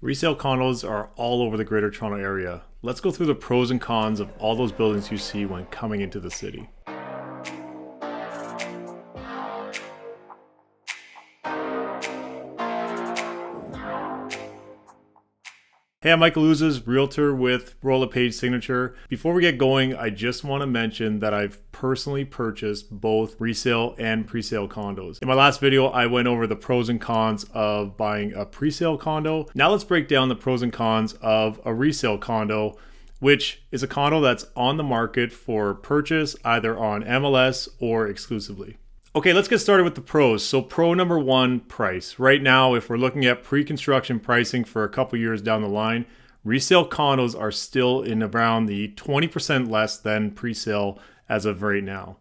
Resale condos are all over the Greater Toronto area. Let's go through the pros and cons of all those buildings you see when coming into the city. Hey, I'm Michael Ouzas, realtor with Royal LePage Signature. Before we get going, I just want to mention that I've personally purchased both resale and pre-sale condos. In my last video, I went over the pros and cons of buying a pre-sale condo. Now let's break down the pros and cons of a resale condo, which is a condo that's on the market for purchase either on MLS or exclusively. Okay, let's get started with the pros. So pro number one, price. Right now, if we're looking at pre-construction pricing for a couple years down the line, resale condos are still in around the 20% less than pre-sale as of right now.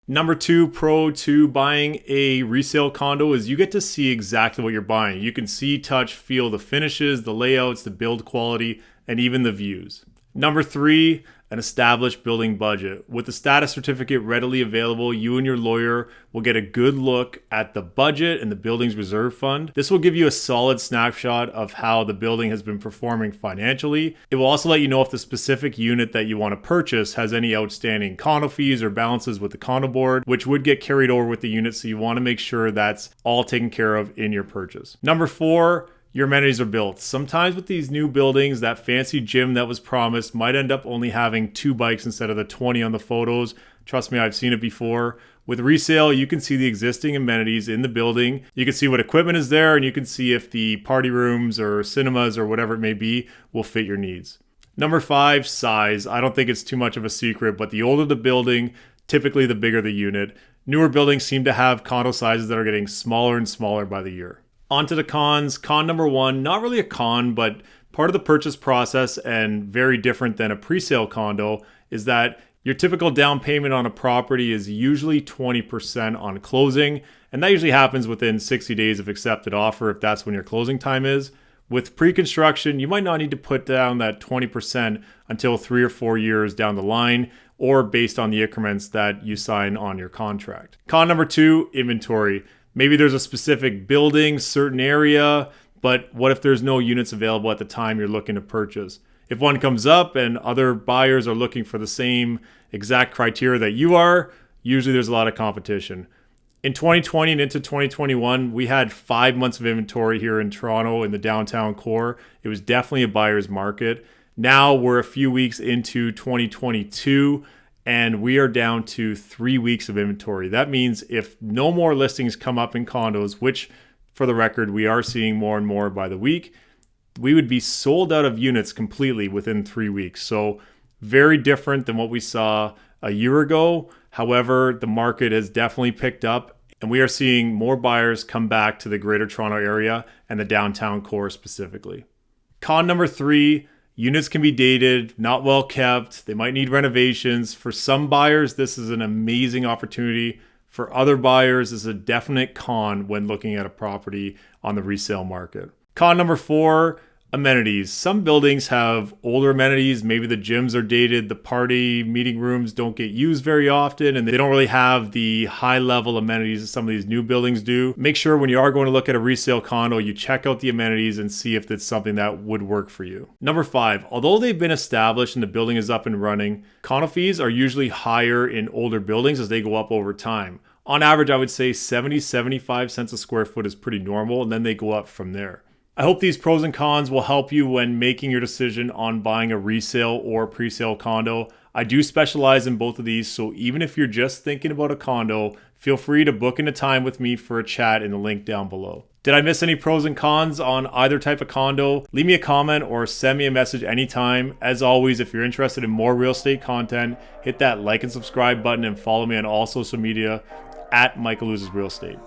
Number two, pro to buying a resale condo is you get to see exactly what you're buying. You can see, touch, feel the finishes, the layouts, the build quality, and even the views. Number three, an established building budget. With the status certificate readily available, you and your lawyer will get a good look at the budget and the building's reserve fund. This will give you a solid snapshot of how the building has been performing financially. It will also let you know if the specific unit that you want to purchase has any outstanding condo fees or balances with the condo board, which would get carried over with the unit, so you want to make sure that's all taken care of in your purchase. Number four, your amenities are built. Sometimes with these new buildings, that fancy gym that was promised might end up only having 2 bikes instead of the 20 on the photos. Trust me, I've seen it before. With resale, you can see the existing amenities in the building. You can see what equipment is there, and you can see if the party rooms or cinemas or whatever it may be will fit your needs. Number five, size. I don't think it's too much of a secret, but the older the building, typically the bigger the unit. Newer buildings seem to have condo sizes that are getting smaller and smaller by the year. On to the cons. Con number one, not really a con, but part of the purchase process and very different than a pre-sale condo is that your typical down payment on a property is usually 20% on closing, and that usually happens within 60 days of accepted offer if that's when your closing time is. With pre-construction, you might not need to put down that 20% until 3 or 4 years down the line, or based on the increments that you sign on your contract. Con number two, inventory. Maybe there's a specific building, certain area, but what if there's no units available at the time you're looking to purchase? If one comes up and other buyers are looking for the same exact criteria that you are, usually there's a lot of competition. In 2020 and into 2021, we had 5 months of inventory here in Toronto in the downtown core. It was definitely a buyer's market. Now we're a few weeks into 2022. And we are down to 3 weeks of inventory. That means if no more listings come up in condos, which for the record, we are seeing more and more by the week, we would be sold out of units completely within 3 weeks. So very different than what we saw a year ago. However, the market has definitely picked up and we are seeing more buyers come back to the Greater Toronto area and the downtown core specifically. Con number three, units can be dated, not well kept. They might need renovations. For some buyers, this is an amazing opportunity. For other buyers, this is a definite con when looking at a property on the resale market. Con number four, amenities. Some buildings have older amenities. Maybe the gyms are dated, the party meeting rooms don't get used very often, and they don't really have the high level amenities that some of these new buildings do. Make sure when you are going to look at a resale condo, you check out the amenities and see if it's something that would work for you. Number five, although they've been established and the building is up and running, condo fees are usually higher in older buildings as they go up over time. On average, I would say 75 cents a square foot is pretty normal, and then they go up from there. I hope these pros and cons will help you when making your decision on buying a resale or pre-sale condo. I do specialize in both of these, so even if you're just thinking about a condo, feel free to book in a time with me for a chat in the link down below. Did I miss any pros and cons on either type of condo? Leave me a comment or send me a message anytime. As always, if you're interested in more real estate content, hit that like and subscribe button and follow me on all social media at Michael Ouzas Real Estate.